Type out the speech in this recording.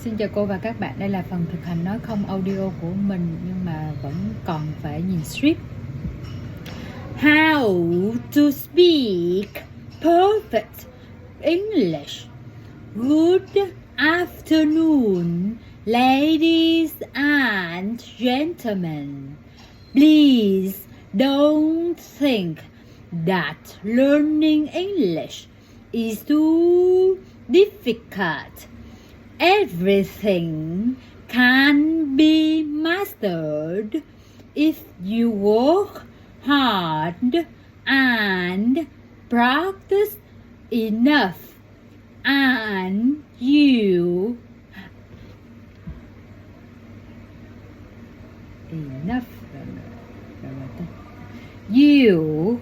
Xin chào cô và các bạn, đây là phần thực hành nói không audio của mình nhưng mà vẫn còn phải nhìn script. How to speak perfect English. Good afternoon, ladies and gentlemen. Please don't think that learning English is too difficult. Everything can be mastered if you work hard and practice enough, and you enough you